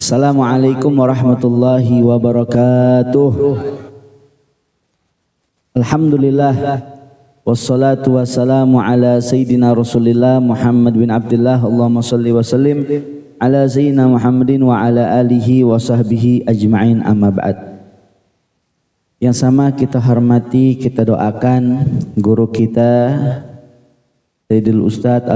Assalamualaikum warahmatullahi wabarakatuh. Alhamdulillah wassalatu wassalamu ala sayyidina Rasulillah Muhammad bin Abdullah. Allahumma salli wa sallim ala sayyidina Muhammadin wa ala alihi wa sahbihi ajma'in, amma ba'd. Yang sama kita hormati, kita doakan guru kita Sayyidul Ustadz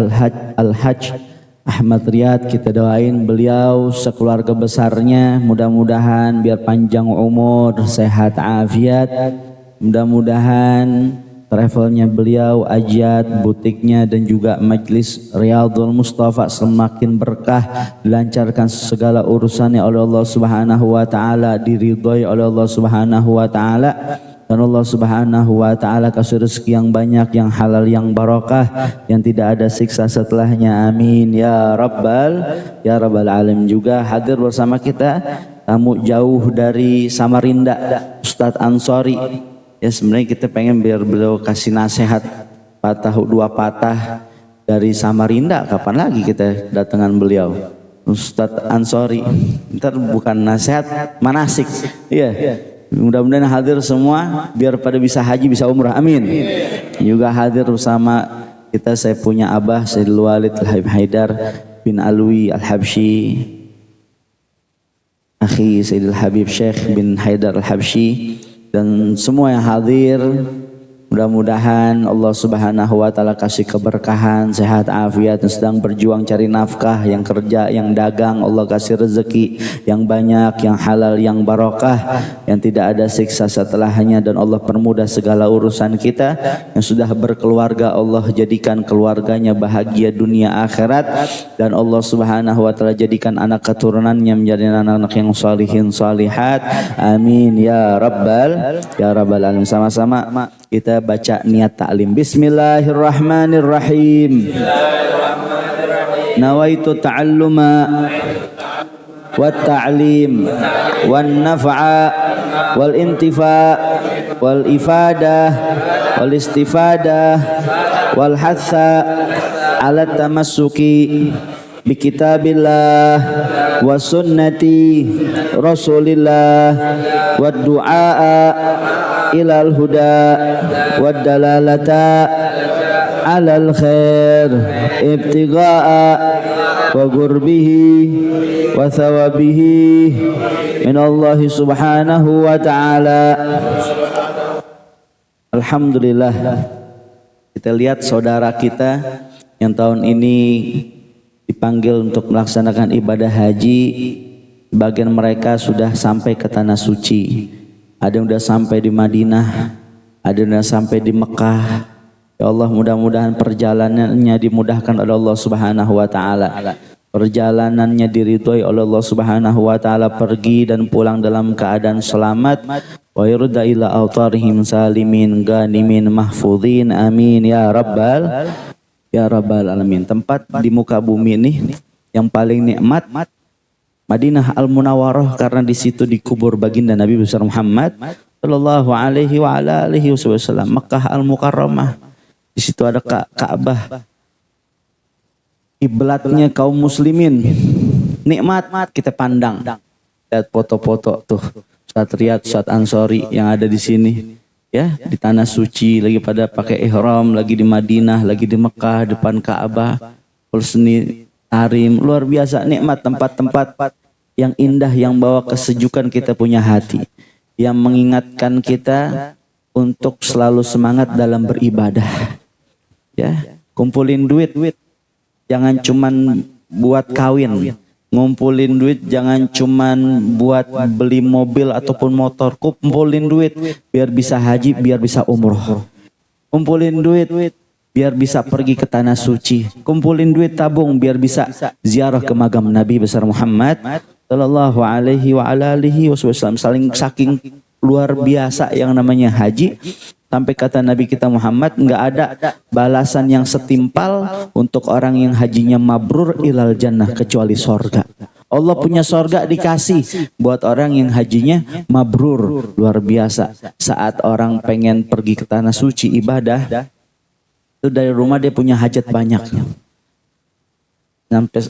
Al-Hajj Ahmad Riyad. Kita doain beliau sekeluarga besarnya, mudah-mudahan biar panjang umur, sehat afiat. Mudah-mudahan travelnya beliau, ajat, butiknya dan juga majlis Riyadhul Mustafa semakin berkah, dilancarkan segala urusannya oleh Allah Subhanahu wa taala, diridhoi oleh Allah Subhanahu wa taala. Dan Allah Subhanahu wa taala kasih rezeki yang banyak, yang halal, yang barokah, yang tidak ada siksa setelahnya. Amin ya rabbal alamin. Juga hadir bersama kita tamu jauh dari Samarinda, Ustadz Ansori. Ya, sebenarnya kita pengen biar beliau kasih nasihat dua patah dari Samarinda. Kapan lagi kita datangan beliau, Ustadz Ansori? Ntar bukan nasihat, manasik. Iya. Mudah-mudahan hadir semua biar pada bisa haji, bisa umrah. Amin. Juga hadir bersama kita saya punya abah Sayyidul Walid Al-Habib Haidar bin Alwi Al-Habsyi, akhi Sayyidul Habib Syekh bin Haidar Al-Habsyi, dan semua yang hadir. Mudah-mudahan Allah Subhanahu wa taala kasih keberkahan, sehat afiat, yang sedang berjuang cari nafkah, yang kerja, yang dagang, Allah kasih rezeki yang banyak, yang halal, yang barokah, yang tidak ada siksa setelahnya, dan Allah permudah segala urusan kita. Yang sudah berkeluarga, Allah jadikan keluarganya bahagia dunia akhirat, dan Allah Subhanahu wa taala jadikan anak keturunannya menjadi anak-anak yang salihin salihat. Amin ya rabbal alamin. Sama-sama kita baca niat ta'lim. Bismillahirrahmanirrahim. Nawaitu ta'alluma wa ta'lim wan naf'a wal intifa wal ifadah wal istifadah wal hatha ala tamassuki bi kitabillah wa sunnati rasulillah wa du'a ilal huda wa dalalata alal khair ibtigha'a wa gurbihi wa thawabihi min Allah subhanahu wa ta'ala. Alhamdulillah, kita lihat saudara kita yang tahun ini dipanggil untuk melaksanakan ibadah haji. Bagian mereka sudah sampai ke tanah suci. Ada yang sudah sampai di Madinah, ada yang sudah sampai di Mekah. Ya Allah, mudah-mudahan perjalanannya dimudahkan oleh Allah Subhanahu wa taala. Perjalanannya diridhoi oleh Allah Subhanahu wa taala, pergi dan pulang dalam keadaan selamat. Wa yurda ila autarihim salimin ganimin mahfudhin. Amin ya rabbal alamin. Tempat di muka bumi ini yang paling nikmat Madinah Al-Munawwarah, karena di situ dikubur baginda Nabi besar Muhammad sallallahu alaihi wa ala alihi wasallam. Makkah Al-Mukarramah, di situ ada Ka'bah, kiblatnya kaum muslimin. Nikmat kita pandang. Lihat foto-foto tuh Ustadz Riyad, Ustadz Ansori yang ada di sini. Ya, di tanah suci, lagi pada pakai ihram, lagi di Madinah, lagi di Mekah, depan Ka'bah, Husni Tarim. Luar biasa nikmat, tempat-tempat yang indah, yang bawa kesejukan kita punya hati, yang mengingatkan kita untuk selalu semangat dalam beribadah. Ya, kumpulin duit, jangan cuman buat kawin. Ngumpulin duit jangan cuman buat beli mobil ataupun motor. Kumpulin duit biar bisa haji, biar bisa umroh. Kumpulin duit biar bisa pergi ke tanah suci. Kumpulin duit tabung biar bisa ziarah ke makam Nabi besar Muhammad sallallahu alaihi wa ala alihi wasallam. Saking luar biasa yang namanya haji, sampai kata Nabi kita Muhammad, enggak ada balasan yang setimpal untuk orang yang hajinya mabrur ilal jannah kecuali sorga. Allah punya sorga dikasih buat orang yang hajinya mabrur. Luar biasa. Saat orang pengen pergi ke tanah suci ibadah, itu dari rumah dia punya hajat banyak.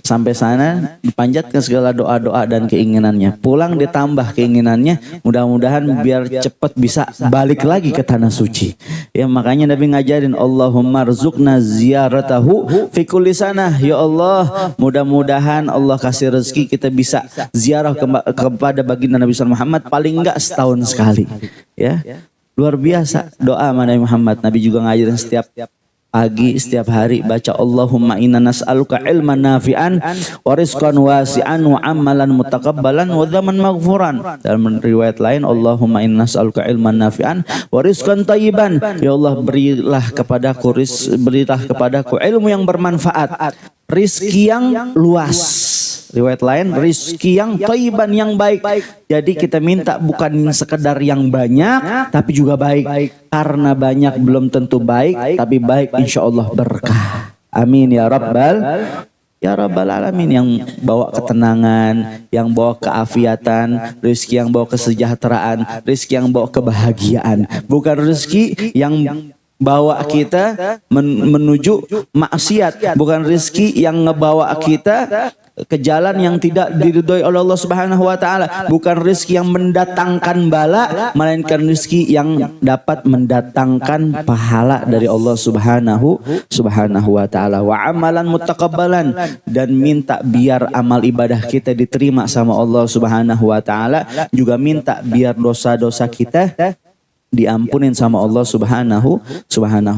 Sampai sana dipanjatkan segala doa-doa dan keinginannya. Pulang ditambah keinginannya, mudah-mudahan biar cepat bisa balik lagi ke tanah suci. Ya makanya Nabi ngajarin Allahumma rzuqna ziyaratahu fi kulli sanah. Ya Allah, mudah-mudahan Allah kasih rezeki kita bisa ziarah kepada baginda Nabi sallallahu alaihi Muhammad paling enggak setahun sekali. Ya. Luar biasa doa Nabi Muhammad. Nabi juga ngajarin setiap pagi setiap hari baca Allahumma inna nas'aluka ilman nafi'an wa rizqan wasi'an wa amalan mutaqabbalan wa dzaman maghfuran. Dalam riwayat lain Allahumma inna nas'aluka ilman nafi'an wa rizqan thayyiban. Ya Allah berilah kepadaku ilmu yang bermanfaat, rizki yang luas. Riwayat lain rizki yang thayyiban, yang baik. Jadi kita minta bukan sekedar yang banyak tapi juga baik. Karena banyak belum tentu baik, tapi baik insya Allah berkah. Amin ya Rabbal Alamin. Yang bawa ketenangan, yang bawa keafiatan, rezeki yang bawa kesejahteraan, rezeki yang bawa kebahagiaan. Bukan rezeki yang bawa kita menuju maksiat, bukan rezeki yang ngebawa kita ke jalan yang tidak diridhoi oleh Allah Subhanahu wa taala, bukan rezeki yang mendatangkan bala, melainkan rezeki yang dapat mendatangkan pahala dari Allah Subhanahu wa taala. Wa amalan mutaqabbalan, dan minta biar amal ibadah kita diterima sama Allah Subhanahu wa taala, juga minta biar dosa-dosa kita diampunin sama Allah Subhanahu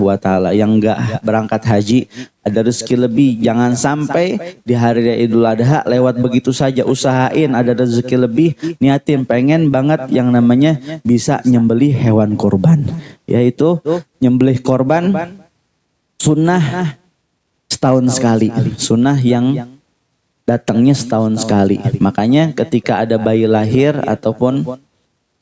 wa taala. Yang enggak berangkat haji ada rezeki lebih, jangan sampai di hari raya Idul Adha lewat begitu saja. Usahain ada rezeki lebih, niatin pengen banget yang namanya bisa nyembelih hewan kurban, yaitu nyembelih korban sunnah setahun sekali, sunnah yang datangnya setahun sekali. Makanya ketika ada bayi lahir ataupun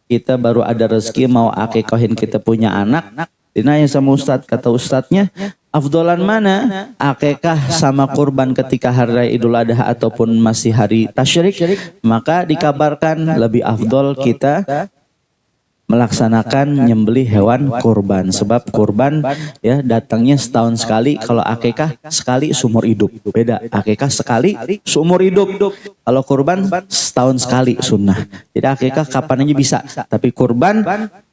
kita baru ada rezeki mau akikahin, kita punya anak, dinanya sama ustadz, kata ustadznya, afdolan mana akikah sama kurban ketika hari raya Idul Adha ataupun masih hari tasyrik? Maka dikabarkan lebih afdol kita melaksanakan nyembelih hewan kurban, sebab kurban ya datangnya setahun sekali. Kalau akikah sekali seumur hidup, beda. Akikah sekali seumur hidup, kalau kurban setahun sekali sunnah. Jadi akikah kapan aja bisa, tapi kurban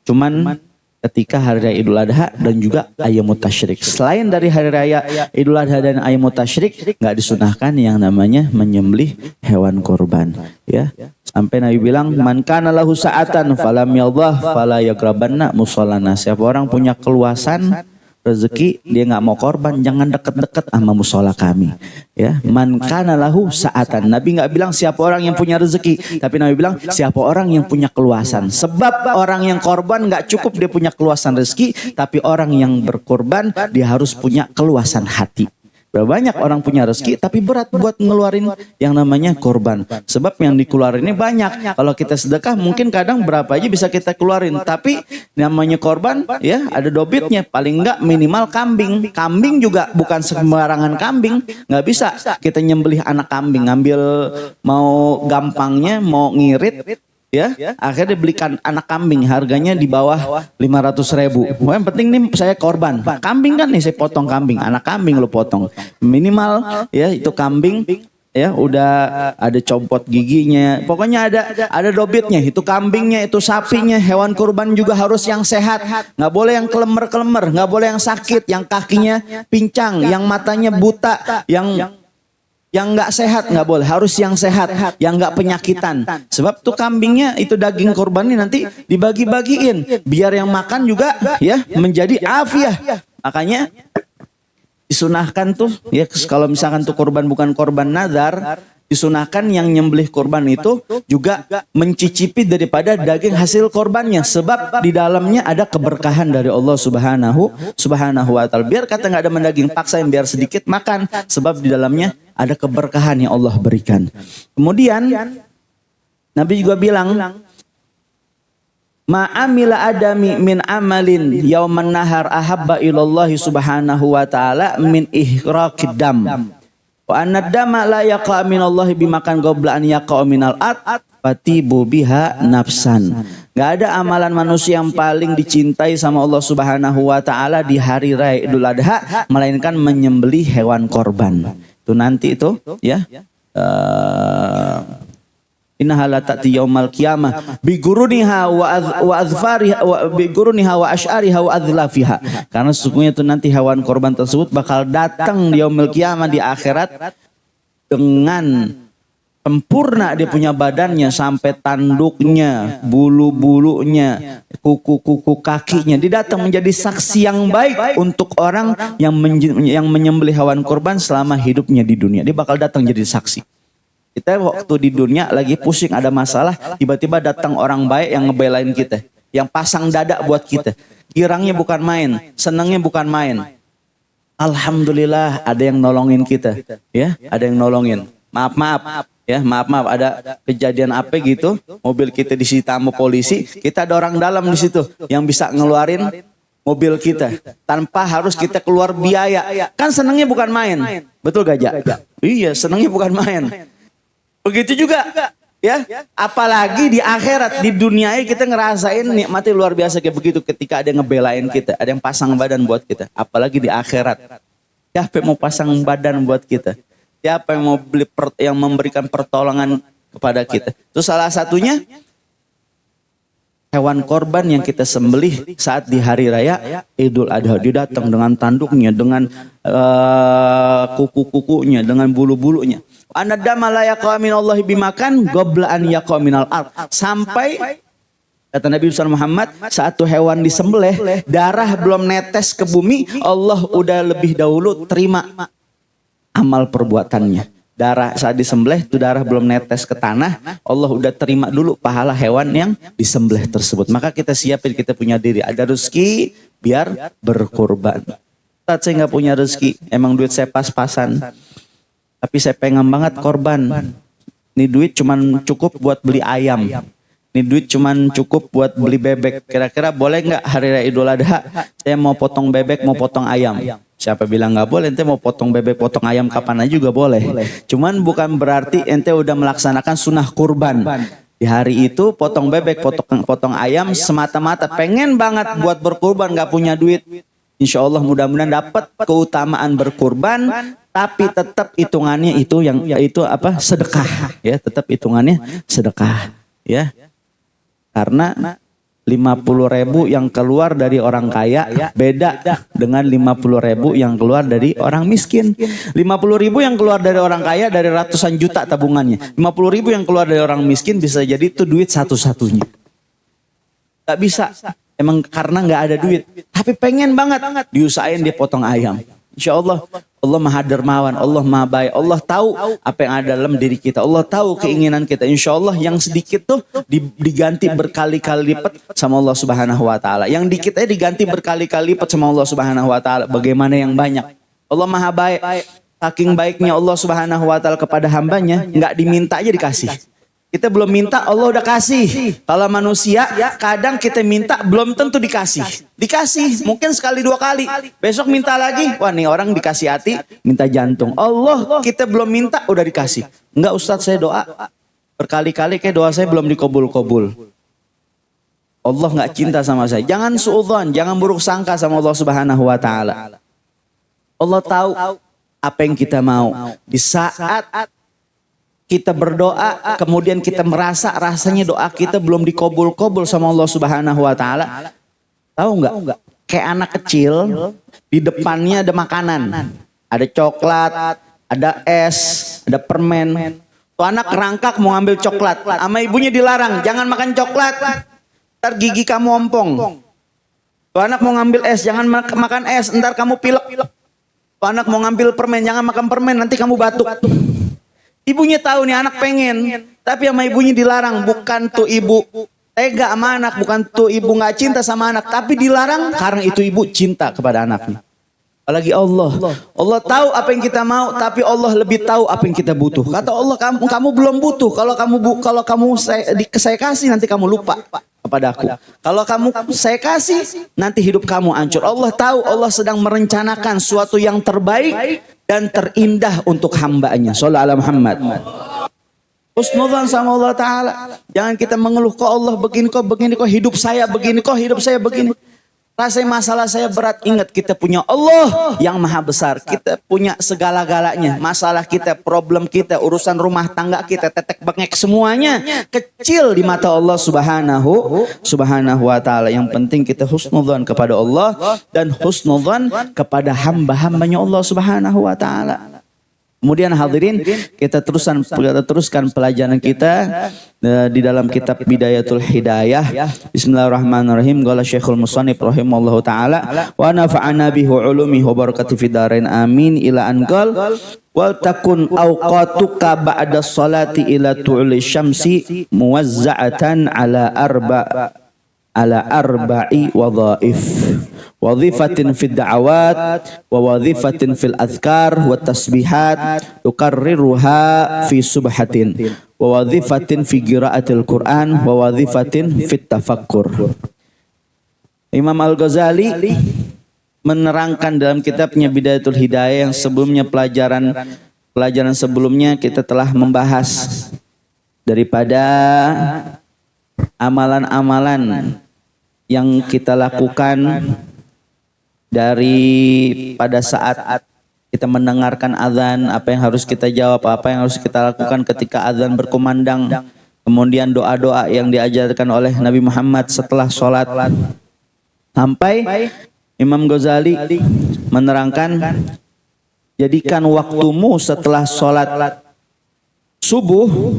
cuman ketika hari raya Idul Adha dan juga ayyamut tasyrik. Selain dari hari raya Idul Adha dan ayyamut tasyrik, nggak disunahkan yang namanya menyembelih hewan kurban. Ya, sampai Nabi bilang, man kana lahu sa'atan falam yadhah fala yagrabanna musallana. Siapa orang punya keluasan rezeki, dia nggak mau korban, jangan deket-deket sama musola kami. Ya, man kana lahu sa'atan. Nabi nggak bilang siapa orang yang punya rezeki, tapi Nabi bilang siapa orang yang punya keluasan. Sebab orang yang korban nggak cukup dia punya keluasan rezeki, tapi orang yang berkorban dia harus punya keluasan hati. Banyak orang punya rezeki tapi berat buat ngeluarin yang namanya korban. Sebab yang dikeluarin ini banyak. Kalau kita sedekah mungkin kadang berapa aja bisa kita keluarin. Tapi namanya korban ya ada dobitnya. Paling enggak minimal kambing. Kambing juga bukan sembarangan kambing. Nggak bisa kita nyembelih anak kambing. Ngambil mau gampangnya mau ngirit. Ya, akhirnya dibelikan anak kambing, harganya di bawah 500.000. Yang penting nih saya korban. Kambing kan nih saya potong kambing, anak kambing lo potong. Minimal ya itu kambing ya udah ada compot giginya. Pokoknya ada dobitnya. Itu kambingnya, itu sapinya, hewan kurban juga harus yang sehat. Nggak boleh yang kelemer-kelemer, nggak boleh yang sakit, yang kakinya pincang, yang matanya buta, yang nggak sehat nggak boleh, harus yang sehat, yang nggak penyakitan. Sebab tuh kambingnya itu daging korbannya nanti dibagi-bagiin, biar yang makan juga ya menjadi afiah. Makanya disunahkan tuh ya kalau misalkan tuh korban bukan korban nazar, disunahkan yang nyembelih korban itu juga mencicipi daripada daging hasil korbannya, sebab di dalamnya ada keberkahan dari Allah Subhanahu wa taala. Biar kata nggak ada mendaging, paksain biar sedikit makan, sebab di dalamnya ada keberkahan yang Allah berikan. Kemudian Nabi juga bilang, ma'amila adami min amalin yauman nahar ahabba ilallahi subhanahu wa ta'ala min ihraqid dam. Wa anad dama la yaqa minallahi bimakan qabla an yaqa minal at fatibu biha nafsan. Gak ada amalan manusia yang paling dicintai sama Allah Subhanahu wa taala di hari raya Idul Adha melainkan menyembelih hewan korban. Itu nanti itu ya. Innaha la ta'ti yaumal qiyamah bi guruniha wa azfariha wa bi guruniha wa asy'ariha wa adlafiha. Karena sesungguhnya itu nanti hewan korban tersebut bakal datang di yaumil qiyamah di akhirat dengan sempurna dia punya badannya sampai tanduknya, bulu-bulunya, kuku-kuku kakinya. Dia datang menjadi saksi yang baik untuk orang yang menyembelih hewan korban selama hidupnya di dunia. Dia bakal datang jadi saksi. Kita waktu di dunia lagi pusing ada masalah, tiba-tiba datang orang baik yang ngebelain kita, yang pasang dada buat kita. Girangnya bukan main, senangnya bukan main. Alhamdulillah ada yang nolongin kita, ya, ada yang nolongin. Maaf, ya, maaf, ada kejadian apa gitu, mobil kita disita sama polisi, kita ada orang dalam di situ yang bisa ngeluarin mobil kita tanpa harus kita keluar biaya. Kan senangnya bukan main, betul gak, Ja? Iya, senangnya bukan main. Begitu juga, ya. Apalagi di akhirat, di dunia ini kita ngerasain nikmatnya luar biasa kayak begitu ketika ada yang ngebelain kita, ada yang pasang badan buat kita. Apalagi di akhirat, siapa yang mau pasang badan buat kita? Siapa yang mau yang memberikan pertolongan kepada kita? Itu salah satunya hewan korban yang kita sembelih saat di hari raya Idul Adha. Dia datang dengan tanduknya, dengan kuku-kukunya, dengan bulu-bulunya. Anadama la yaqa minallahi bimakan qabla an yaqa minal ard. Sampai kata Nabi Muhammad, saat hewan disembelih, darah belum netes ke bumi, Allah udah lebih dahulu terima amal perbuatannya. Darah saat disembelih itu darah belum netes ke tanah, Allah udah terima dulu pahala hewan yang disembelih tersebut. Maka kita siapin, kita punya diri, ada rezeki biar berkorban. Saat saya nggak punya rezeki, emang duit saya pas-pasan, tapi saya pengen banget korban. Ini duit cuman cukup buat beli ayam. Ini duit cuman cukup buat beli bebek. Kira-kira boleh nggak hari raya Idul Adha saya mau potong bebek, mau potong ayam? Siapa bilang nggak boleh? Ente mau potong bebek, potong ayam kapan aja juga boleh. Cuman bukan berarti ente udah melaksanakan sunnah kurban. Di hari itu potong bebek, potong ayam semata-mata pengen banget buat berkurban, nggak punya duit. Insya Allah mudah-mudahan dapat keutamaan berkurban, tapi tetap hitungannya itu apa? Sedekah, ya, tetap hitungannya sedekah, ya. Karena 50.000 yang keluar dari orang kaya beda dengan 50.000 yang keluar dari orang miskin. 50.000 yang keluar dari orang kaya dari ratusan juta tabungannya. 50.000 yang keluar dari orang miskin bisa jadi itu duit satu-satunya. Gak bisa. Emang karena nggak ada duit, tapi pengen banget diusahain dia potong ayam. Insya Allah, Allah Maha Dermawan, Allah Maha Baik, Allah tahu apa yang ada dalam diri kita, Allah tahu keinginan kita. Insya Allah yang sedikit tuh diganti berkali-kali lipat sama Allah Subhanahu Wa Taala. Yang dikitnya diganti berkali-kali lipat sama Allah Subhanahu Wa Taala. Bagaimana yang banyak? Allah Maha Baik, saking baiknya Allah Subhanahu Wa Taala kepada hambanya, nggak diminta aja dikasih. Kita belum minta, Allah udah kasih. Kalau manusia, kadang kita minta belum tentu dikasih. Dikasih, mungkin sekali dua kali. Besok minta lagi, wah nih orang dikasih hati, minta jantung. Allah kita belum minta, udah dikasih. Enggak Ustadz, saya doa berkali-kali kayak doa saya belum dikabul-kabul. Allah nggak cinta sama saya. Jangan suudzon, jangan buruk sangka sama Allah Subhanahu Wa Taala. Allah tahu apa yang kita mau. Di saat kita berdoa, kemudian kita merasa rasanya doa kita belum dikabul-kabul sama Allah Subhanahu Wa Taala. Tahu nggak? Kayak anak kecil, di depannya ada makanan, ada coklat, ada es, ada permen. Tuh anak kerangkak mau ngambil coklat, sama ibunya dilarang, jangan makan coklat, ntar gigi kamu ompong. Tuh anak mau ngambil es, jangan makan es, ntar kamu pilek. Tuh anak mau ngambil permen, jangan makan permen, nanti kamu batuk. Ibunya tahu nih anak pengen, tapi sama ibunya dilarang. Bukan tuh ibu tega sama anak, bukan tuh ibu nggak cinta sama anak, tapi dilarang karena itu ibu cinta kepada anaknya. Apalagi Allah tahu apa yang kita mau, tapi Allah lebih tahu apa yang kita butuh. Kata Allah, kamu belum butuh. Kalau kamu saya kasih, nanti kamu lupa kepada aku. Kalau saya kasih, nanti hidup kamu hancur. Allah tahu, Allah sedang merencanakan suatu yang terbaik dan terindah untuk hambanya. Shallallahu alaihi Muhammad. Husnudzan sama Allah Ta'ala. Jangan kita mengeluh, kok Allah begini kok, hidup saya begini kok, hidup saya begini. Rasanya masalah saya berat, ingat kita punya Allah yang maha besar. Kita punya segala-galanya. Masalah kita, problem kita, urusan rumah tangga kita, tetek bengek semuanya kecil di mata Allah subhanahu wa ta'ala. Yang penting kita husnudzan kepada Allah dan husnudzan kepada hamba-hambanya Allah subhanahu wa ta'ala. Kemudian hadirin, kita teruskan pelajaran kita di dalam kitab Bidayatul Hidayah. Bismillahirrahmanirrahim. Qala Syekhul Musannif rahimallahu taala wa nafa'ana bihi ulumihi wa barakatuh fid dharain amin ila an qal wal takun awqatuka ba'da sholati ila tu'li syamsi muwazza'atan ala arba'i wadhaif. Wadhifatin fid da'awat wa wadhifatin fil adhkar wa tasbihat tukarriruha fi subhatin wa wadhifatin fi qiraatil Qur'an wa wadhifatin fit tafakkur. Imam Al-Ghazali menerangkan dalam kitabnya Bidayatul Hidayah yang sebelumnya pelajaran sebelumnya kita telah membahas daripada amalan-amalan yang kita lakukan dari pada saat kita mendengarkan azan, apa yang harus kita jawab, apa yang harus kita lakukan ketika azan berkumandang, kemudian doa-doa yang diajarkan oleh Nabi Muhammad setelah sholat, sampai Imam Ghazali menerangkan, jadikan waktumu setelah sholat subuh,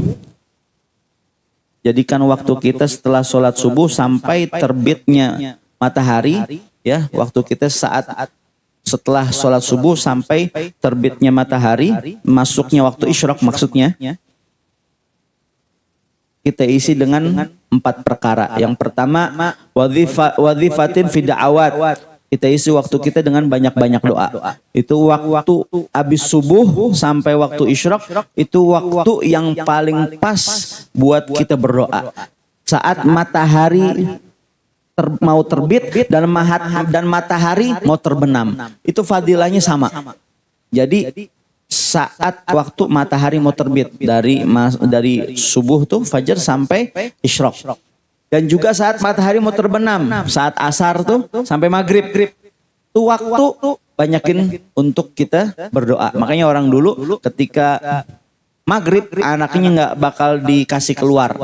jadikan waktu kita setelah sholat subuh sampai terbitnya matahari. Ya, waktu kita saat setelah sholat subuh sampai terbitnya matahari, masuknya waktu isyraq maksudnya, kita isi dengan 4 perkara. Yang pertama, wadhifatin fi da'awat. Kita isi waktu kita dengan banyak-banyak doa. Itu waktu habis subuh sampai waktu isyraq, itu waktu yang paling pas buat kita berdoa. Saat matahari mau terbit dan matahari mau terbenam, itu fadilahnya sama. Jadi saat waktu matahari mau terbit dari subuh tuh fajar sampai isyraq, dan juga saat matahari mau terbenam saat asar tuh sampai maghrib, itu waktu banyakin untuk kita berdoa. Makanya orang dulu ketika maghrib anaknya nggak bakal dikasih keluar,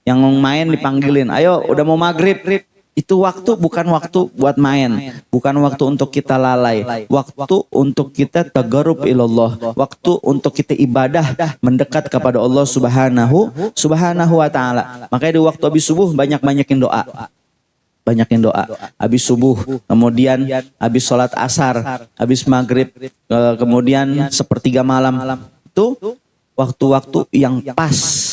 yang main dipanggilin, ayo udah mau maghrib. Itu waktu bukan waktu buat main, bukan waktu untuk kita lalai, waktu untuk kita tagarrub ilallah, waktu untuk kita ibadah mendekat kepada Allah subhanahu wa ta'ala. Makanya di waktu habis subuh banyakin doa. Banyakin doa habis subuh, kemudian habis sholat asar, habis maghrib, kemudian sepertiga malam. Itu waktu-waktu yang pas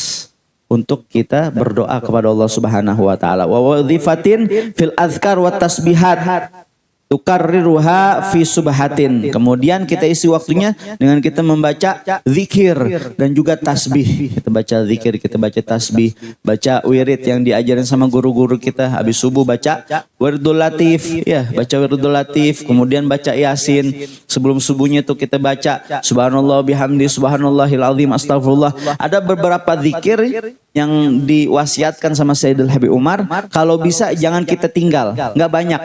untuk kita berdoa kepada Allah subhanahu wa ta'ala. Wa wadhifatin fil azkar wa tasbihat tukarriruha fi subhatin. Kemudian kita isi waktunya dengan kita membaca zikir dan juga tasbih. Kita baca zikir, kita baca tasbih, baca wirid yang diajarin sama guru-guru kita. Habis subuh baca wiridul latif, ya, baca wiridul latif, kemudian baca yasin. Sebelum subuhnya itu kita baca subhanallah bihamdi subhanallahil azim astagfirullah. Ada beberapa zikir yang diwasiatkan sama Sayyidul Habib Umar, kalau bisa jangan kita tinggal, nggak banyak.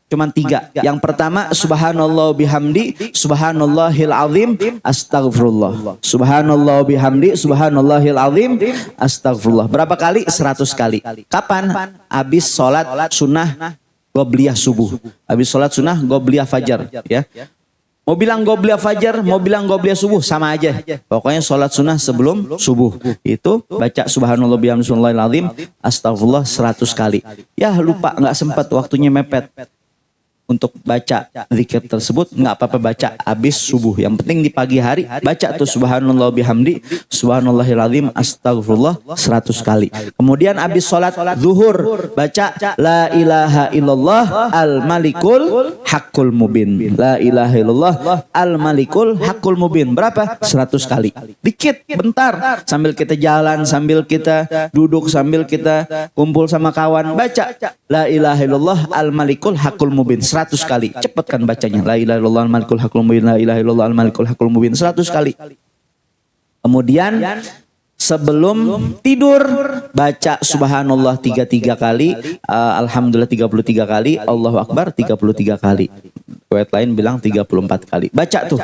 Cuman 3. Yang pertama, subhanallah bihamdi subhanallahil azim astagfirullah. Subhanallah bihamdi subhanallahil azim astagfirullah. Berapa kali? 100 kali. Kapan? Habis sholat sunnah qobliyah subuh. Habis sholat sunnah qobliyah fajar, ya. Mau bilang qobliyah fajar, mau bilang qobliyah subuh, sama aja. Pokoknya sholat sunnah sebelum subuh. Itu baca subhanallah bihamdi subhanallahil azim astagfirullah 100 kali. Ya lupa, nggak sempat, waktunya mepet untuk baca zikir tersebut, nggak apa-apa baca habis subuh. Yang penting di pagi hari baca tuh subhanallah bihamdi subhanallahil azim astagfirullah 100 kali. Kemudian habis sholat zuhur baca la ilaha illallah al malikul hakul mubin. La ilaha illallah al malikul hakul mubin. Berapa? 100 kali. Dikit, bentar, sambil kita jalan, sambil kita duduk, sambil kita kumpul sama kawan, baca la ilaha illallah al malikul hakul mubin 100 kali. Cepatkan bacanya. La ilaha illallah al-malikul hakul mubin, la ilaha illallah al-malikul hakul mubin 100 kali. Kemudian sebelum tidur baca subhanallah 33 kali, alhamdulillah 33 kali, Allahu akbar 33 kali. Riwayat lain bilang 34 kali. Baca tuh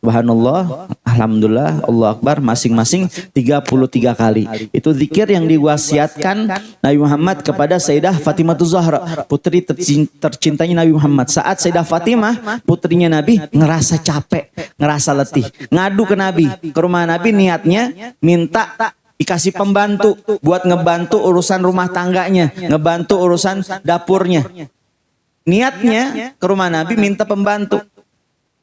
subhanallah, alhamdulillah, Allahu akbar masing-masing 33 kali. Itu zikir yang diwasiatkan Nabi Muhammad kepada Sayyidah Fatimah Zahra, putri tercintanya Nabi Muhammad. Saat Sayyidah Fatimah, putrinya Nabi, ngerasa capek, ngerasa letih, ngadu ke Nabi, ke rumah Nabi, niatnya minta dikasih pembantu buat ngebantu urusan rumah tangganya, ngebantu urusan dapurnya. Niatnya ke rumah Nabi minta pembantu.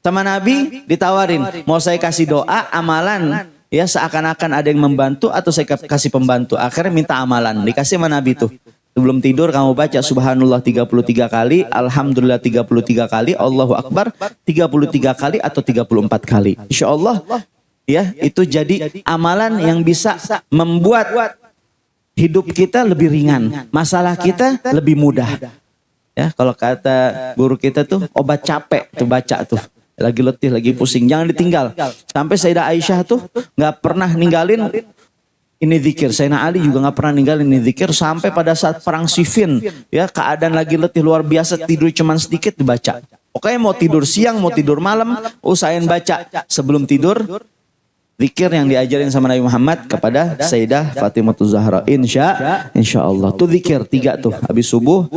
Sama Nabi ditawarin, mau saya kasih doa, amalan, ya seakan-akan ada yang membantu atau saya kasih pembantu. Akhirnya minta amalan, dikasih sama Nabi tuh. Sebelum tidur kamu baca subhanallah 33 kali, alhamdulillah 33 kali, Allahu akbar 33 kali atau 34 kali. Insya Allah ya itu jadi amalan yang bisa membuat hidup kita lebih ringan, masalah kita lebih mudah. Ya, kalau kata guru kita tuh obat capek tuh baca tuh. Lagi letih, lagi pusing, jangan ditinggal. Sampai Sayyidah Aisyah tuh nggak pernah ninggalin ini zikir. Sayyidina Ali juga nggak pernah ninggalin ini zikir sampai pada saat perang Siffin, ya keadaan lagi letih luar biasa, tidur cuman sedikit dibaca. Pokoknya mau tidur siang, mau tidur malam, usahain baca sebelum tidur. Zikir yang diajarin sama Nabi Muhammad kepada Sayyidah Fatimah Zahra. Insya Allah. Tuh zikir 3 tuh. Habis subuh,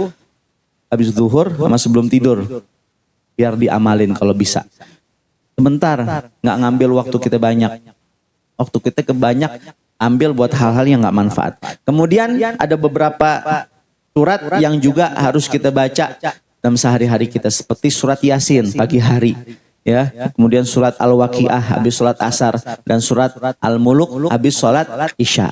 habis zuhur, sama sebelum tidur. Biar diamalin kalau bisa. Sebentar, nggak ngambil waktu kita banyak. Waktu kita kebanyak, ambil buat hal-hal yang nggak manfaat. Kemudian ada beberapa surat yang juga harus kita baca dalam sehari-hari kita. Seperti surat Yasin pagi hari. Ya, kemudian surat Al-Waqiah habis sholat asar. Dan surat Al-Muluk habis sholat isya.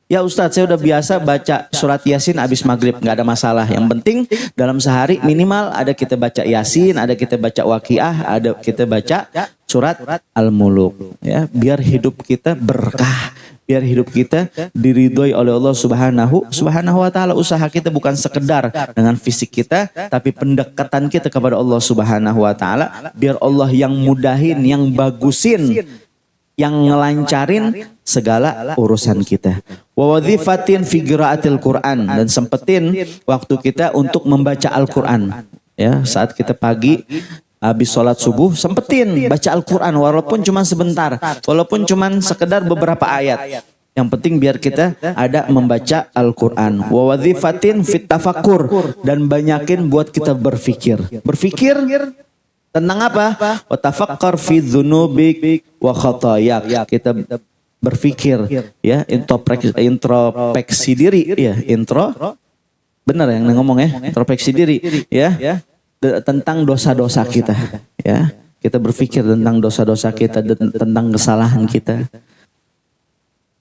Ya Ustadz, saya udah biasa baca surat Yasin habis maghrib, nggak ada masalah. Yang penting dalam sehari minimal ada kita baca Yasin, ada kita baca Waqiah, ada kita baca surat Al-Muluk. Ya, biar hidup kita berkah, biar hidup kita diridhoi oleh Allah Subhanahu wa Ta'ala. Usaha kita bukan sekedar dengan fisik kita, tapi pendekatan kita kepada Allah Subhanahu wa Ta'ala. Biar Allah yang mudahin, yang bagusin, yang ngelancarin segala urusan kita. Wa wadhifatin fi qiraatil Qur'an, dan sempetin waktu kita untuk membaca Al-Qur'an. Ya, saat kita pagi habis sholat subuh sempetin baca Al-Qur'an walaupun cuma sebentar, walaupun cuma sekedar beberapa ayat. Yang penting biar kita ada membaca Al-Qur'an. Wa wadhifatin fit tafakkur, dan banyakin buat kita berpikir. Berpikir tentang apa? Wa tafakkar fi dzunubik wa khatayak. Kita berpikir, ya, introspeksi diri, ya, benar yang ngomong ya, introspeksi diri, ya, tentang dosa-dosa kita, ya. Kita berpikir tentang dosa-dosa kita, tentang kesalahan kita.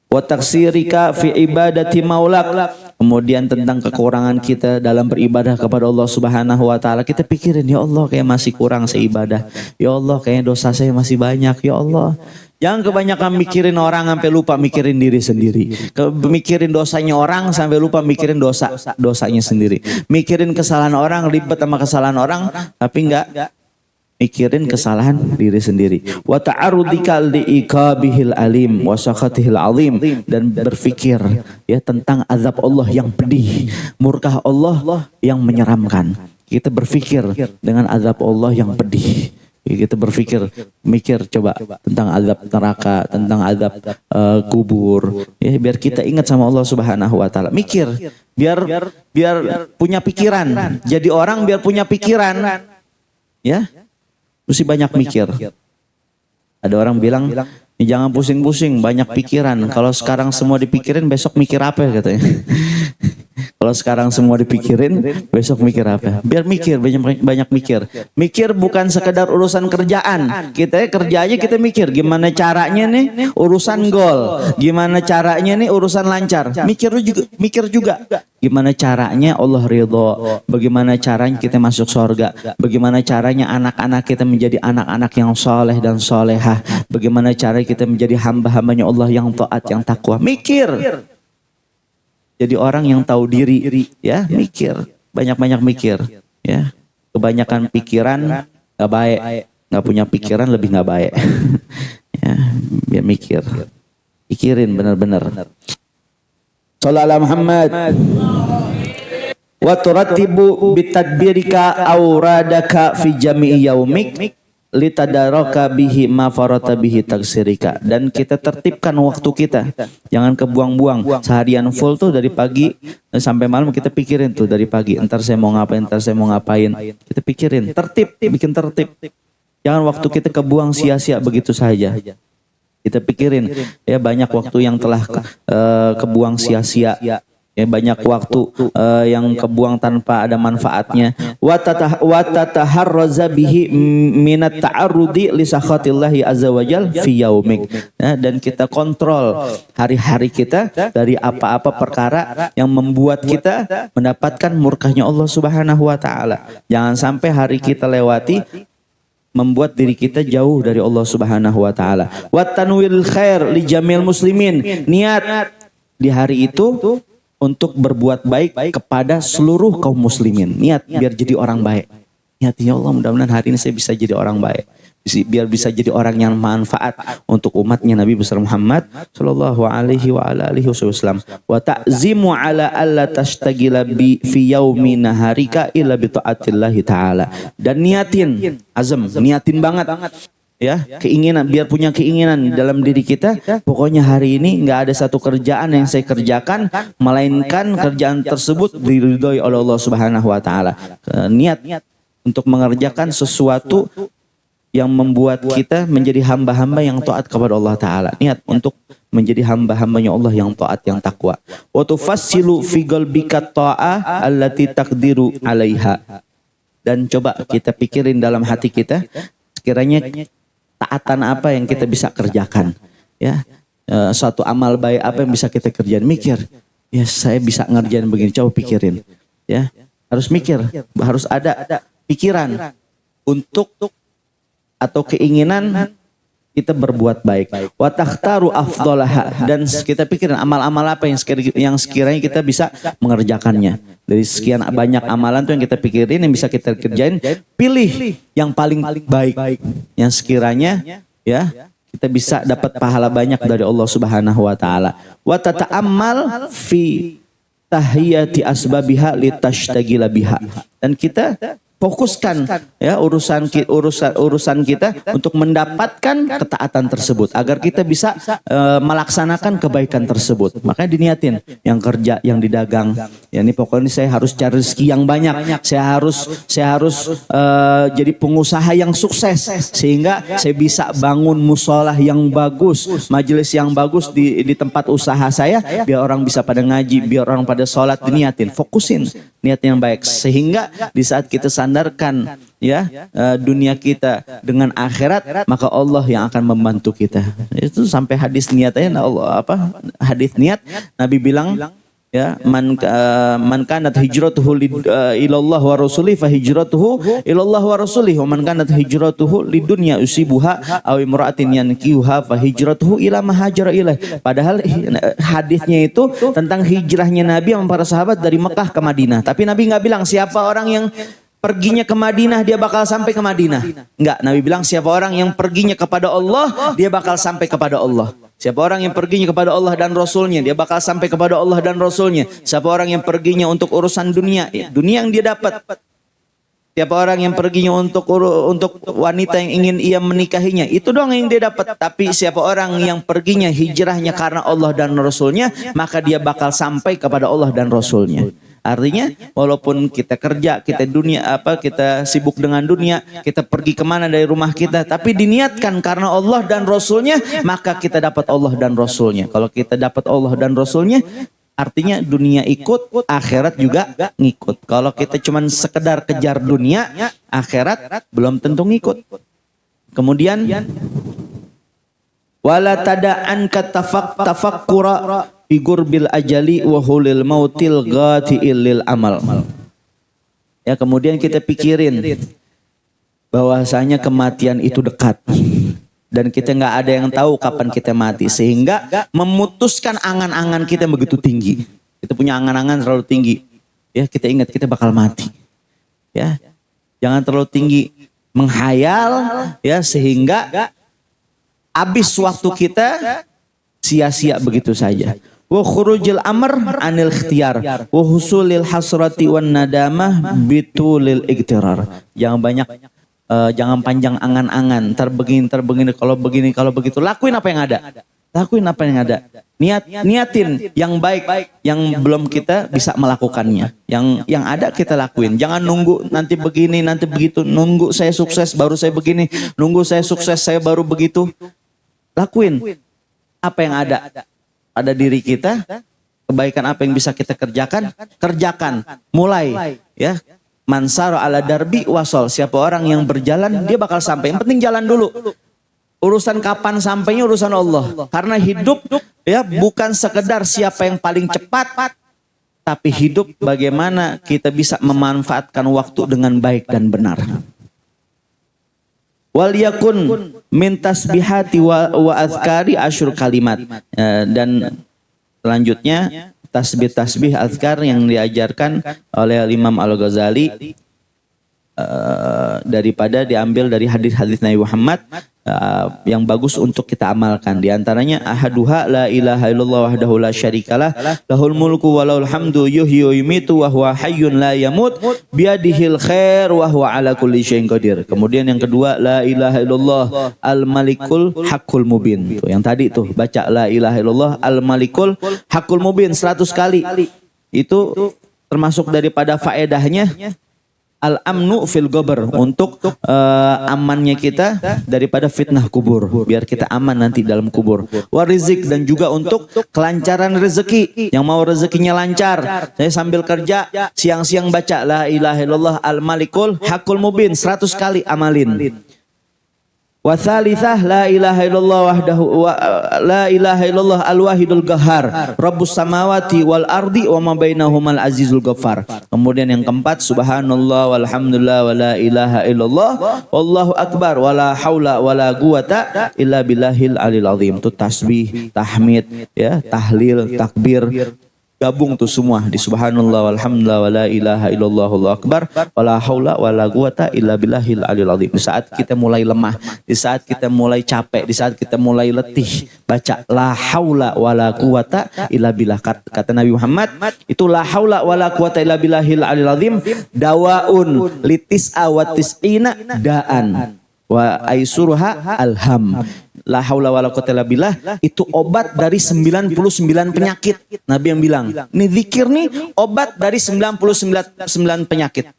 Wa taksirika fi ibadati maulak, kemudian tentang kekurangan kita dalam beribadah kepada Allah Subhanahu wa Ta'ala. Kita pikirin, ya Allah kayak masih kurang seibadah, ya Allah kayaknya dosa saya masih banyak, ya Allah. Jangan kebanyakan mikirin orang sampai lupa mikirin diri sendiri. Mikirin dosanya orang sampai lupa mikirin dosanya sendiri. Mikirin kesalahan orang, ribet sama kesalahan orang, tapi enggak mikirin kesalahan diri sendiri. Wa ta'arudika li'iqabihil alim wa sakhatihil azim, dan berpikir ya tentang azab Allah yang pedih, murka Allah yang menyeramkan. Kita berpikir dengan azab Allah yang pedih. Kita berpikir, mikir coba tentang azab neraka, tentang azab kubur. Ya, biar kita ingat sama Allah Subhanahu wa Ta'ala. Mikir, biar punya pikiran. Jadi orang biar punya pikiran. Ya, mesti banyak mikir. Ada orang bilang, jangan pusing-pusing, banyak pikiran. Kalau sekarang semua dipikirin, besok mikir apa katanya. Kalau sekarang semua dipikirin, besok mikir apa? Biar mikir, banyak mikir. Mikir bukan sekedar urusan kerjaan. Kita kerja aja kita mikir, gimana caranya nih urusan gol, gimana caranya nih urusan lancar. Mikir juga. Gimana caranya Allah ridho, bagaimana caranya kita masuk surga, bagaimana caranya anak-anak kita menjadi anak-anak yang soleh dan solehah, bagaimana cara kita menjadi hamba-hambanya Allah yang taat, yang takwa. Mikir. Jadi orang yang tahu diri, ya, mikir, banyak-banyak mikir, ya. Kebanyakan pikiran nggak baik, nggak punya pikiran lebih nggak baik. Ya, biar mikir. Pikirin benar-benar. Shallallahu Muhammad. Wa turattibu bitadbirika auradaka fi jami'i yaumik litadaraka bihi ma farata bihi tagsirika. Dan kita tertibkan waktu kita, jangan kebuang-buang. Seharian full tuh dari pagi sampai malam kita pikirin tuh dari pagi, entar saya mau ngapain, entar saya mau ngapain. Kita pikirin, tertib, bikin tertib. Jangan waktu kita kebuang sia-sia begitu saja. Kita pikirin, ya banyak waktu yang telah kebuang sia-sia. Ya, banyak waktu yang kebuang tanpa ada manfaatnya. Wa tataharraza bihi minat ta'arrudi li sakhatillahi azza wajal fi yaumik. Ya, dan kita kontrol hari-hari kita dari apa-apa perkara yang membuat kita mendapatkan murkahnya Allah Subhanahu wa taala. Jangan sampai hari kita lewati membuat diri kita jauh dari Allah Subhanahu wa taala. Wa tanwil khair li jamil muslimin. Niat di hari itu untuk berbuat baik kepada seluruh kaum muslimin. Niat biar jadi orang baik. Niat, ya Allah, mudah-mudahan hari ini saya bisa jadi orang baik. Biar bisa jadi orang yang manfaat untuk umatnya Nabi besar Muhammad sallallahu alaihi wa ala alihi wasallam. Wa ta'zimu ala alla tashtagila bi fi yaumi naharika illa bi taatillahi taala. Dan niatin, azam, niatin banget. Ya, keinginan, biar punya keinginan dalam diri kita, pokoknya hari ini nggak ada satu kerjaan yang saya kerjakan melainkan kerjaan tersebut diridhoi oleh Allah Subhanahu wa taala. Niat untuk mengerjakan sesuatu yang membuat kita menjadi hamba-hamba yang taat kepada Allah taala. Niat untuk menjadi hamba-hambanya Allah yang taat, yang takwa. Wa tufassilu fi qalbika ta'ah allati taqdiru 'alaiha. Dan coba kita pikirin dalam hati kita, sekiranya taatan apa yang kita bisa kerjakan, ya, suatu amal baik apa yang bisa kita kerjain. Mikir, ya saya bisa ngerjain begini, coba pikirin, ya, harus mikir, harus ada pikiran untuk atau keinginan kita berbuat baik. Wa takhtaru afdalaha, dan kita pikirin amal-amal apa yang sekiranya kita bisa mengerjakannya. Dari sekian banyak amalan tuh yang kita pikirin yang bisa kita kerjain, pilih yang paling baik, yang sekiranya ya kita bisa dapat pahala banyak dari Allah Subhanahu wa taala. Wa tata'ammal fi tahiyati asbabiha litashtagila biha. Dan kita fokuskan ya urusan kita untuk mendapatkan ketaatan tersebut agar kita bisa melaksanakan kebaikan tersebut. Makanya diniatin yang kerja, yang didagang. Ya ini pokoknya saya harus cari rezeki yang banyak. Saya harus jadi pengusaha yang sukses sehingga saya bisa bangun musolah yang bagus, majelis yang bagus di tempat usaha saya, biar orang bisa pada ngaji, biar orang pada sholat. Diniatin, fokusin niat yang baik sehingga di saat kita sandarkan ya dunia kita dengan akhirat, maka Allah yang akan membantu kita. Itu sampai hadis niatnya Allah hadis niat Nabi bilang ya man kanat hijratuhu ilallah wa rasulih fa hijratuhu ilallah wa rasulih wa man kanat hijratuhu lidunya usibuha aw imra'atin yankihuha fa hijratuhu ila ma hajara ilaih. Padahal hadisnya itu tentang hijrahnya Nabi sama para sahabat dari Mekah ke Madinah. Tapi Nabi nggak bilang siapa orang yang perginya ke Madinah dia bakal sampai ke Madinah. Enggak, Nabi bilang siapa orang yang perginya kepada Allah dia bakal sampai kepada Allah. Siapa orang yang perginya kepada Allah dan Rasulnya, dia bakal sampai kepada Allah dan Rasulnya. Siapa orang yang perginya untuk urusan dunia, dunia yang dia dapat. Siapa orang yang perginya untuk wanita yang ingin ia menikahinya, itu doang yang dia dapat. Tapi siapa orang yang perginya hijrahnya karena Allah dan Rasulnya, maka dia bakal sampai kepada Allah dan Rasulnya. Artinya walaupun kita kerja, kita sibuk dengan dunia, kita pergi kemana dari rumah kita, tapi diniatkan karena Allah dan Rasulnya, maka kita dapat Allah dan Rasulnya. Kalau kita dapat Allah dan Rasulnya, artinya dunia ikut, akhirat juga ngikut. Kalau kita cuma sekedar kejar dunia, akhirat belum tentu ngikut. Kemudian wala tada'an tafakkura figur bil ajali wa hulil mautil ghati'il lil amal. Ya, kemudian kita pikirin bahwasanya kematian itu dekat dan kita nggak ada yang tahu kapan kita mati, sehingga memutuskan angan-angan kita begitu tinggi. Kita punya angan-angan terlalu tinggi. Ya, kita ingat kita bakal mati. Ya, jangan terlalu tinggi menghayal ya sehingga habis waktu kita sia-sia begitu saja. Wa khurujil amr anil ikhtiyar wa husulil hasrati wan nadamah bitulil iktirar. Jangan banyak jangan panjang angan-angan, ntar begini kalau begitu. Lakuin apa yang ada. Lakuin apa yang ada. Niatin yang baik yang belum kita bisa melakukannya. Yang ada kita lakuin. Jangan nunggu nanti begini, nanti begitu. Nunggu saya sukses baru saya begini. Nunggu saya sukses saya baru begitu. Lakuin apa yang ada pada diri kita. Kebaikan apa yang bisa kita kerjakan, mulai ya. Mansaro ala darbi wasol. Siapa orang yang berjalan dia bakal sampai. Yang penting jalan dulu. Urusan kapan sampainya urusan Allah. Karena hidup ya bukan sekedar siapa yang paling cepat, tapi hidup bagaimana kita bisa memanfaatkan waktu dengan baik dan benar. Wal yakun min tasbihati wa azkari asyur kalimat. Dan selanjutnya tasbih azkar yang diajarkan oleh Imam Al-Ghazali daripada diambil dari hadis-hadis Nabi Muhammad yang bagus untuk kita amalkan. Di antaranya ahaduha la ilaha illallah wahdahu la syarikalah lahul mulku wa lahul hamdu yuhyi wa yumitu wa huwa hayyun la yamut biadihil khair wa huwa ala kulli syai'in qadir. Kemudian yang kedua la ilaha illallah al malikul hakul mubin. Tuh, yang tadi tuh baca la ilaha illallah al malikul hakul mubin 100 kali. Itu termasuk daripada faedahnya al-amnu fil gober, untuk amannya kita daripada fitnah kubur, biar kita aman nanti dalam kubur. Warizik, dan juga untuk kelancaran rezeki. Yang mau rezekinya lancar, saya sambil kerja siang-siang baca la ilaha illallah al-malikul hakul mubin 100 kali, amalin. Wa thalithah la ilaha illallah wahdahu la ilaha illallah al-wahidul qahhar rabbus samawati wal ardi wa ma bainahumal azizul ghaffar. Kemudian yang keempat subhanallah walhamdulillah wa la ilaha illallah wallahu akbar wa la haula wa la quwata illa billahil alil azim. Itu tasbih, tahmid, ya, tahlil, takbir, gabung tuh semua di subhanallah walhamdulillah wa la ilaha illallah wallahu akbar wa la haula wa la quwata illa billahil alil azim. Di saat kita mulai lemah, di saat kita mulai capek, di saat kita mulai letih, baca la haula wa la quwata illa billah. Kata Nabi Muhammad, itu la haula wa la quwata illa billahil alil azim dawaun litis'a wa tis'ina daan wa aisurha alham. La haula wala quwata illa billah itu obat dari 99 penyakit. Nabi yang bilang, ini zikir nih obat dari 99 penyakit.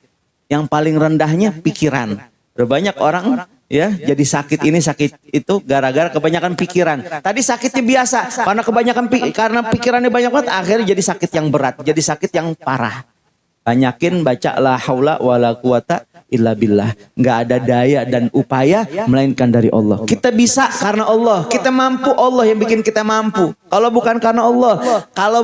Yang paling rendahnya pikiran. Banyak orang ya jadi sakit ini sakit itu gara-gara kebanyakan pikiran. Tadi sakitnya biasa, karena pikirannya banyak banget, akhirnya jadi sakit yang berat, jadi sakit yang parah. Banyakin baca la haula wala quwata illa billah. Nggak ada daya dan upaya melainkan dari Allah. Kita bisa karena Allah. Kita mampu, Allah yang bikin kita mampu. Kalau bukan karena Allah, kalau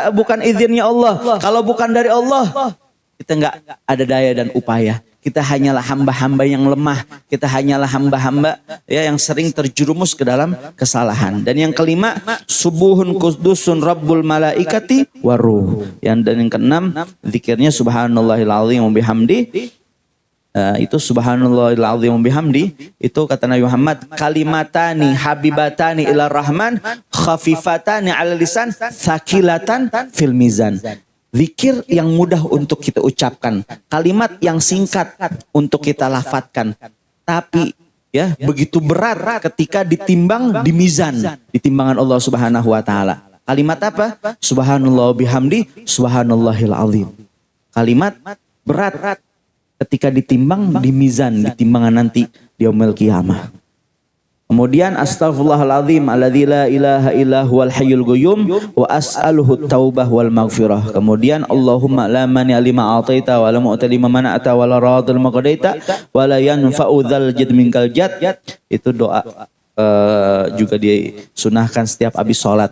bukan izinnya Allah, kalau bukan dari Allah, kita nggak ada daya dan upaya. Kita hanyalah hamba-hamba yang lemah. Kita hanyalah hamba-hamba ya yang sering terjerumus ke dalam kesalahan. Dan yang kelima, subuhun kudusun rabbul malaikati waruh. Dan yang keenam, zikirnya subhanallahil azim wa bihamdi. Itu subhanallahil azim wa bihamdi. Itu kata Nabi Muhammad, kalimatani habibatani ila rahman khafifatani ala lisan thaqilatan fil mizan. Zikir yang mudah untuk kita ucapkan, kalimat yang singkat untuk kita lafadzkan, tapi ya begitu berat ketika ditimbang di mizan, di timbangan Allah Subhanahu wa taala. Kalimat apa? Subhanallah bihamdi subhanallahil azim. Kalimat berat ketika ditimbang di mizan, di timbangan nanti di yaumil qiyamah. Kemudian astaghfirullahaladzim alladzi la ilaha illa huwal hayyul qayyum wa as'aluhu taubah wal maghfirah. Kemudian Allahumma la mani lima ataita wa la mu'ti lima mana'ata wa la radil maqdaita wa la yanfa'u dzal jadd minkal jadd. Itu doa juga disunahkan setiap habis salat.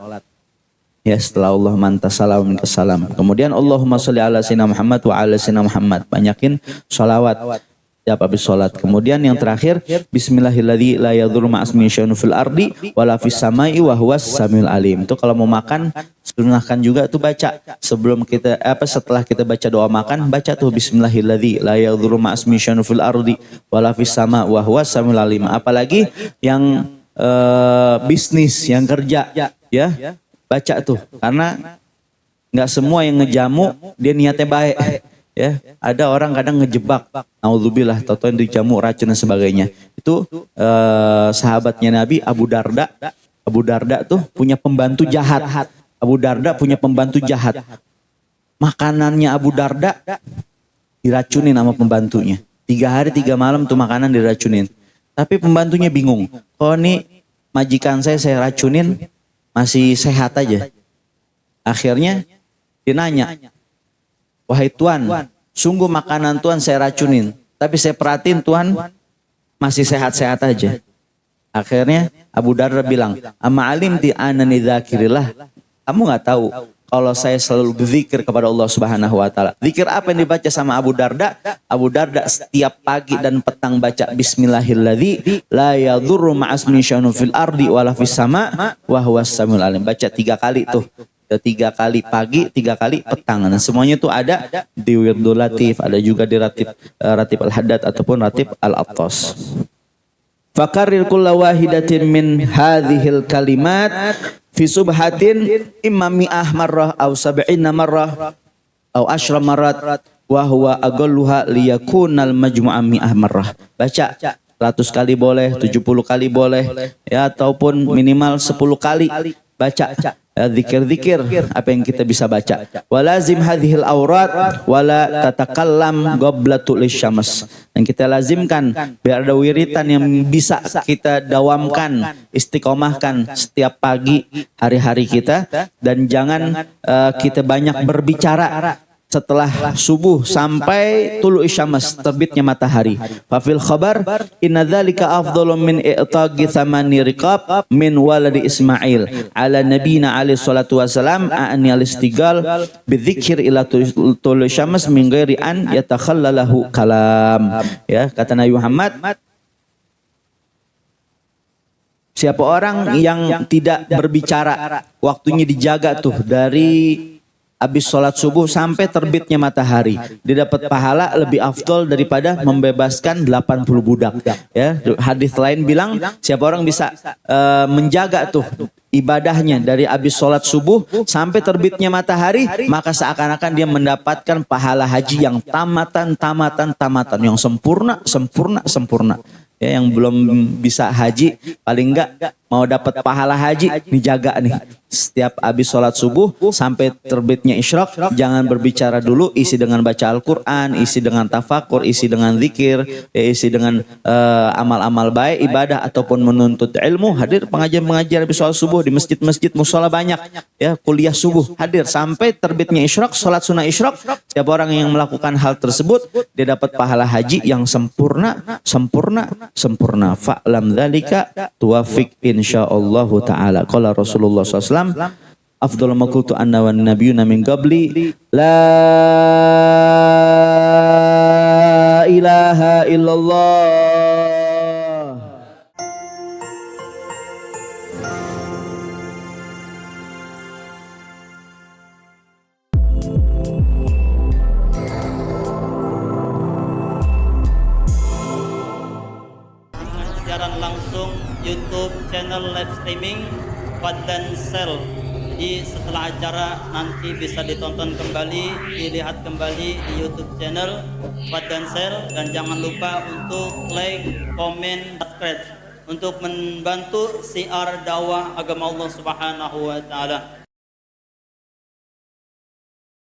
Ya, setelah Allah mantasalam minkas salam. Kemudian Allahumma sholli ala sayyidina Muhammad wa ala sayyidina Muhammad. Banyakin sholawat setiap habis sholat. Kemudian yang terakhir, bismillahirrahmanirrahim la yadhurru ma'asmi syai'un fil ardi wala fis samai wa huwas samiul alim. Itu kalau mau makan sunahkan juga tuh baca sebelum kita setelah kita baca doa makan, baca tuh bismillahirrahmanirrahim la yadhurru ma'asmi syai'un fil ardi wala fis sama wa huwas samiul alim. Apalagi yang bisnis, yang kerja ya baca tuh, karena nggak semua yang ngejamu dia niatnya baik. Ya, ada orang kadang ngejebak, naudzubillah, tahu yang dijamu racun dan sebagainya. Itu sahabatnya Nabi Abu Darda. Abu Darda tuh punya pembantu jahat. Abu Darda punya pembantu jahat. Makanannya Abu Darda diracunin sama pembantunya. 3 hari 3 malam tuh makanan diracunin. Tapi pembantunya bingung. Oh nih majikan saya racunin masih sehat aja. Akhirnya dia nanya, wahai Tuan, sungguh makanan Tuan saya racunin. Tapi saya perhatiin Tuan masih sehat-sehat aja. Akhirnya Abu Darda bilang, amma alimti anani dzakirillah. Kamu gak tahu kalau saya selalu berzikir kepada Allah Subhanahu wa taala. Zikir apa yang dibaca sama Abu Darda? Abu Darda setiap pagi dan petang baca bismillahilladzi la yadhurru ma'asmi syai'un fil ardi wala fis sama wa huwas samiul alim. Baca 3 kali tuh. 3 kali pagi, 3 kali petang. Dan semuanya itu ada di Wirdul Latif, ada juga di Ratib Al-Haddad ataupun Ratib Al-Attas. Fakarir kulla wahidatin min hadhil kalimat fi subhatin imma mi'ah marrah aw sab'ina marrah aw asyra marrat wa huwa aqalluha liyakunal majmu'a mi'ah marrah. Baca 100 kali boleh, 70 kali boleh, ya, ataupun minimal 10 kali baca zikir-zikir apa yang kita bisa baca. Walazim hadhil aurat wala tatakallam qablatul syams. Dan kita lazimkan biar ada wiritan yang bisa kita dawamkan, istiqomahkan setiap pagi hari-hari kita, dan jangan kita banyak berbicara setelah subuh sampai tulu'i syams, terbitnya matahari. Fafil khabar inna dzalika afdhalu min i'taqi thamani riqab min waladi Ismail ala nabiyina alaihi salatu wasalam a'ni al-istighal bidzikir ila tulu'i syams min ghairi an yatakhallalahu kalam. Ya, kata Nabi Muhammad, siapa orang yang tidak berbicara, waktunya dijaga tuh dari habis sholat subuh sampai terbitnya matahari, dia dapat pahala lebih afdol daripada membebaskan 80 budak. Ya, hadis lain bilang siapa orang bisa menjaga tuh ibadahnya dari habis sholat subuh sampai terbitnya matahari, maka seakan-akan dia mendapatkan pahala haji yang tamatan, yang sempurna. Ya, yang belum bisa haji paling enggak mau dapat pahala haji, dijaga nih. Setiap habis sholat subuh sampai terbitnya isyraq, jangan berbicara dulu, isi dengan baca Al-Quran, isi dengan tafakur, isi dengan zikir, isi dengan amal-amal baik, ibadah ataupun menuntut ilmu. Hadir pengajian-pengajian habis sholat subuh di masjid-masjid musola banyak, ya, kuliah subuh, hadir sampai terbitnya isyraq, sholat sunnah isyraq. Setiap orang yang melakukan hal tersebut, dia dapat pahala haji yang sempurna. Fa'lam dzalika tuwafiq insyaallah taala. Qala Rasulullah SAW, afdhalu ma qultu anna wan nabiyyuna min qabli la ilaha illallah. Siaran langsung YouTube channel live streaming Fadlan Sel. Jadi setelah acara nanti bisa ditonton kembali, dilihat kembali di YouTube channel Fadlan Sel, dan jangan lupa untuk like, komen, subscribe untuk membantu siar dakwah agama Allah Subhanahu wa taala.